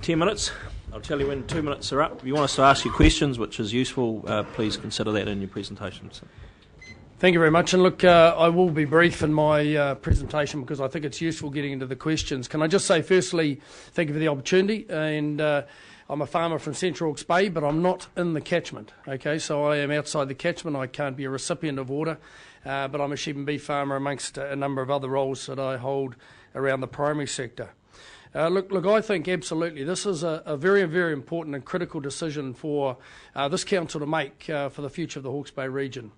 10 minutes. I'll tell you when 2 minutes are up. If you want us to ask you questions, which is useful, please consider that in your presentation. Thank you very much. And look, I will be brief in my presentation because I think it's useful getting into the questions. Can I just say, firstly, thank you for the opportunity. And I'm a farmer from Central Hawke's Bay, but I'm not in the catchment. Okay, so I am outside the catchment. I can't be a recipient of water, but I'm a sheep and beef farmer amongst a number of other roles that I hold around the primary sector. Look, I think absolutely this is a very, very important and critical decision for this council to make for the future of the Hawke's Bay region.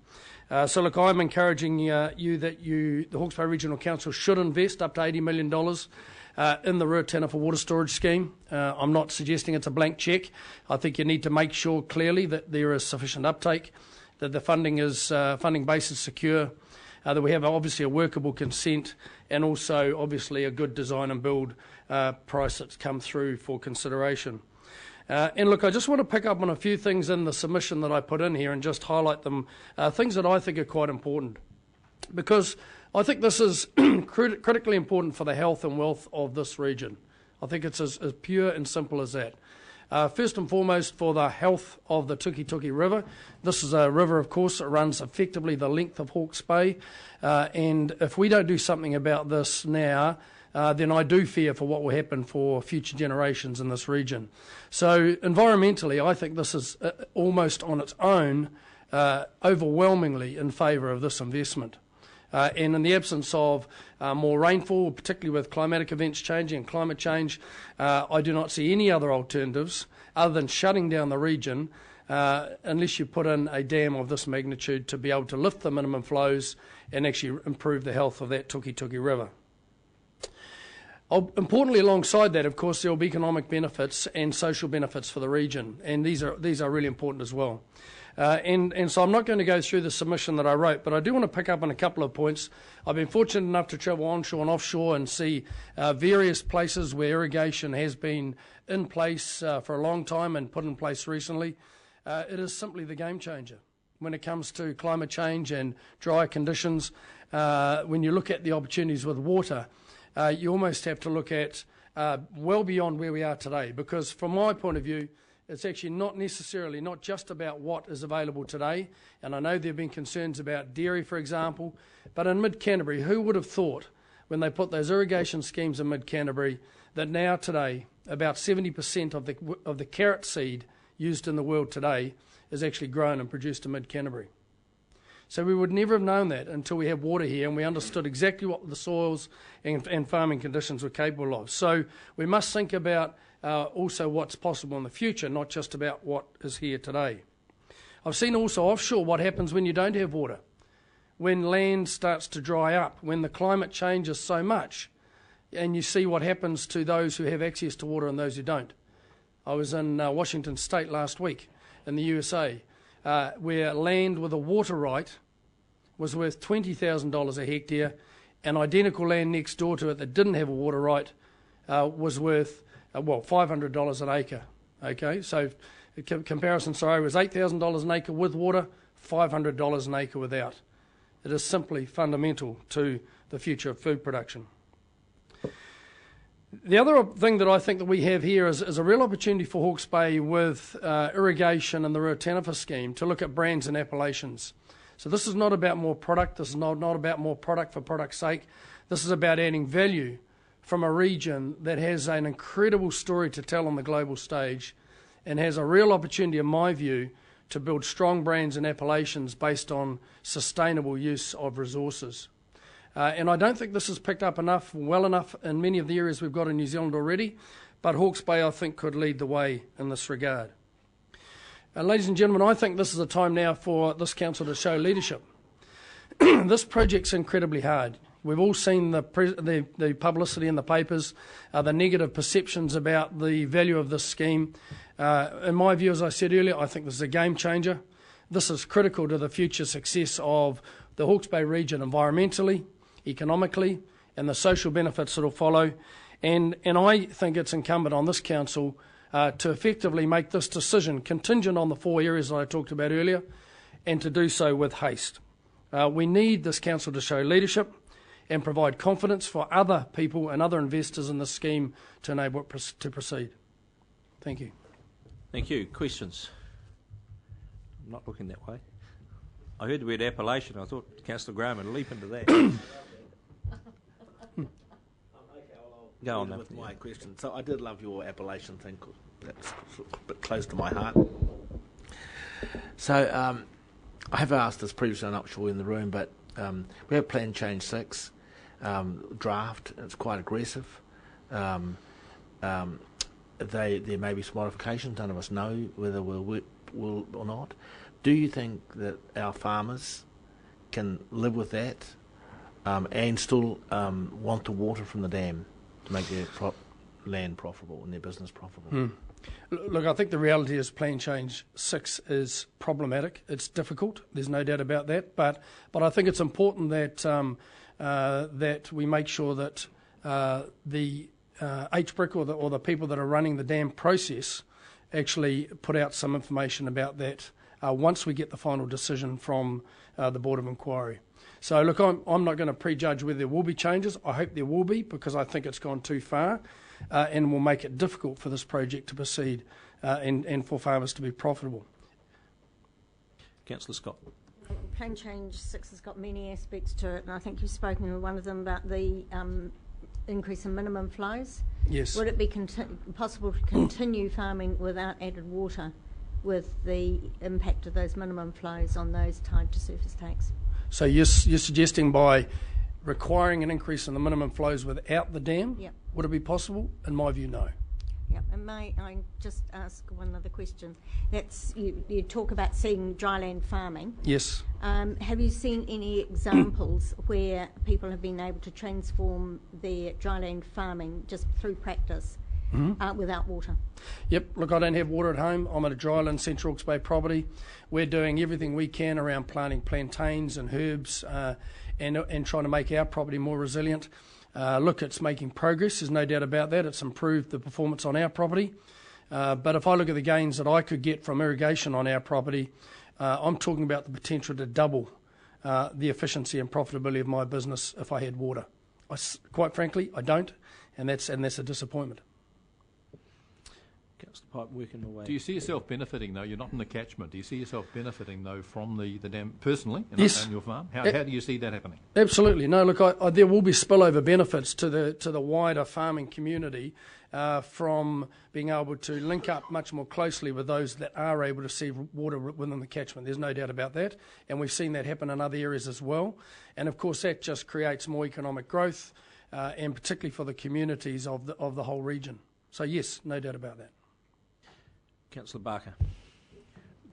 So look, I'm encouraging the Hawke's Bay Regional Council should invest up to $80 million in the Ruataniwha water storage scheme. I'm not suggesting it's a blank cheque. I think you need to make sure clearly that there is sufficient uptake, that the funding base is secure, that we have obviously a workable consent, and also obviously a good design and build price that's come through for consideration. And look, I just want to pick up on a few things in the submission that I put in here and just highlight them, things that I think are quite important, because I think this is critically important for the health and wealth of this region. I think it's as pure and simple as that. First and foremost, for the health of the Tukituki River. This is a river, of course, that runs effectively the length of Hawke's Bay, and if we don't do something about this now, then I do fear for what will happen for future generations in this region. So environmentally, I think this is almost on its own overwhelmingly in favour of this investment. And in the absence of more rainfall, particularly with climatic events changing and climate change, I do not see any other alternatives other than shutting down the region unless you put in a dam of this magnitude to be able to lift the minimum flows and actually improve the health of that Tukituki River. Importantly, alongside that, of course, there will be economic benefits and social benefits for the region, and these are really important as well. And so I'm not going to go through the submission that I wrote, but I do want to pick up on a couple of points. I've been fortunate enough to travel onshore and offshore and see various places where irrigation has been in place for a long time and put in place recently. It is simply the game changer when it comes to climate change and dry conditions. When you look at the opportunities with water, you almost have to look at well beyond where we are today, because from my point of view, it's actually not just about what is available today, and I know there have been concerns about dairy, for example, but in mid-Canterbury, who would have thought when they put those irrigation schemes in mid-Canterbury that now today about 70% of the carrot seed used in the world today is actually grown and produced in mid-Canterbury. So we would never have known that until we had water here and we understood exactly what the soils and farming conditions were capable of. So we must think about also what's possible in the future, not just about what is here today. I've seen also offshore what happens when you don't have water, when land starts to dry up, when the climate changes so much, and you see what happens to those who have access to water and those who don't. I was in Washington State last week in the USA, where land with a water right was worth $20,000 a hectare, and identical land next door to it that didn't have a water right was worth, $500 an acre. Okay, so comparison, was $8,000 an acre with water, $500 an acre without. It is simply fundamental to the future of food production. The other thing that I think that we have here is a real opportunity for Hawke's Bay with irrigation and the Ruataniwha scheme to look at brands and appellations. So this is not about more product. This is not about more product for product's sake. This is about adding value from a region that has an incredible story to tell on the global stage and has a real opportunity, in my view, to build strong brands and appellations based on sustainable use of resources. And I don't think this is picked up well enough in many of the areas we've got in New Zealand already, but Hawke's Bay, I think, could lead the way in this regard. Ladies and gentlemen, I think this is a time now for this council to show leadership. This project's incredibly hard. We've all seen the publicity in the papers, the negative perceptions about the value of this scheme. In my view, as I said earlier, I think this is a game changer. This is critical to the future success of the Hawke's Bay region environmentally, economically, and the social benefits that will follow. And I think it's incumbent on this council to effectively make this decision contingent on the 4 areas that I talked about earlier, and to do so with haste. We need this council to show leadership and provide confidence for other people and other investors in this scheme to enable it to proceed. Thank you. Thank you. Questions? I'm not looking that way. I heard the word appellation. I thought Councillor Graham would leap into that. Go on, with my question. So I did love your appellation thing. That's a bit close to my heart. So I have asked this previously, I'm not sure in the room, but we have Plan Change 6 draft. It's quite aggressive. There may be some modifications. None of us know whether we'll or not. Do you think that our farmers can live with that and still want the water from the dam to make their land profitable and their business profitable? Look, I think the reality is Plan Change 6 is problematic. It's difficult. There's no doubt about that. But I think it's important that that we make sure that the HBRC or the people that are running the dam process actually put out some information about that once we get the final decision from the Board of Inquiry. So look, I'm not going to prejudge whether there will be changes. I hope there will be, because I think it's gone too far and will make it difficult for this project to proceed and for farmers to be profitable. Councillor Scott. Plan Change 6 has got many aspects to it, and I think you've spoken of one of them about the increase in minimum flows. Yes. Would it be possible to continue farming without added water with the impact of those minimum flows on those tied to surface takes? So you're suggesting by requiring an increase in the minimum flows without the dam, Yep. would it be possible? In my view, no. Yeah, and may I just ask one other question? That's you talk about seeing dryland farming. Yes. Have you seen any examples where people have been able to transform their dryland farming just through practice without water? Yep. Look, I don't have water at home. I'm at a dryland Central Hawke's Bay property. We're doing everything we can around planting plantains and herbs and trying to make our property more resilient. Look, it's making progress. There's no doubt about that. It's improved the performance on our property. But if I look at the gains that I could get from irrigation on our property, I'm talking about the potential to double the efficiency and profitability of my business if I had water. Quite frankly, I don't, and that's a disappointment. Councillor Pipe, working away. Do you see yourself benefiting, though? You're not in the catchment. Do you see yourself benefiting, though, from the dam personally Yes. on your farm? How do you see that happening? Absolutely. No, look, there will be spillover benefits to the wider farming community from being able to link up much more closely with those that are able to receive water within the catchment. There's no doubt about that. And we've seen that happen in other areas as well. And, of course, that just creates more economic growth, and particularly for the communities of the whole region. So, yes, no doubt about that. Councillor Barker.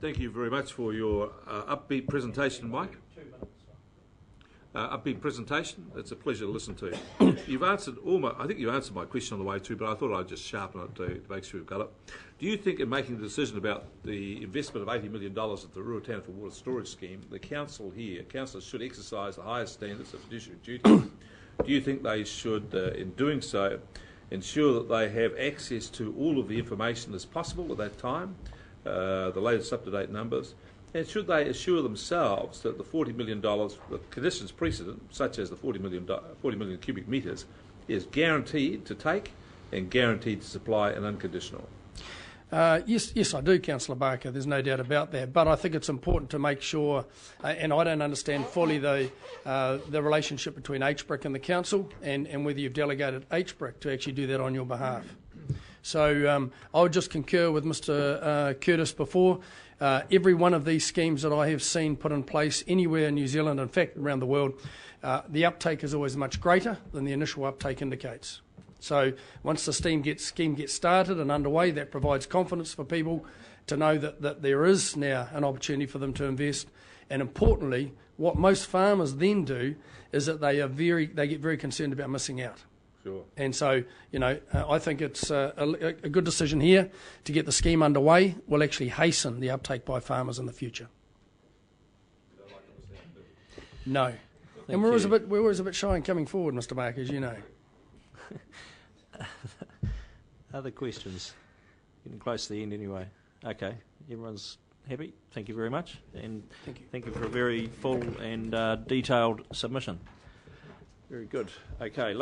Thank you very much for your upbeat presentation, Mike. Upbeat presentation. It's a pleasure to listen to. You've answered I think you answered my question on the way too, but I thought I'd just sharpen it to make sure we've got it. Do you think in making the decision about the investment of $80 million at the Ruatana for Water Storage Scheme, the councillors should exercise the highest standards of fiduciary duty? Do you think they should, in doing so, ensure that they have access to all of the information that's possible at that time, the latest up-to-date numbers, and should they assure themselves that the $40 million, the conditions precedent, such as the 40 million cubic metres, is guaranteed to take and guaranteed to supply and unconditional? Yes, I do, Councillor Barker. There's no doubt about that. But I think it's important to make sure, and I don't understand fully the relationship between HBRC and the council, and whether you've delegated HBRC to actually do that on your behalf. So I would just concur with Mr. Curtis before. Every one of these schemes that I have seen put in place anywhere in New Zealand, in fact around the world, the uptake is always much greater than the initial uptake indicates. So once the scheme gets started and underway, that provides confidence for people to know that there is now an opportunity for them to invest. And importantly, what most farmers then do is that they get very concerned about missing out. Sure. And so, I think it's a good decision here to get the scheme underway. Will actually hasten the uptake by farmers in the future. No. And we're always a bit shy in coming forward, Mr. Barker, as you know. Other questions? Getting close to the end anyway. Okay, everyone's happy. Thank you very much, and thank you for a very full and detailed submission. Very good. Okay.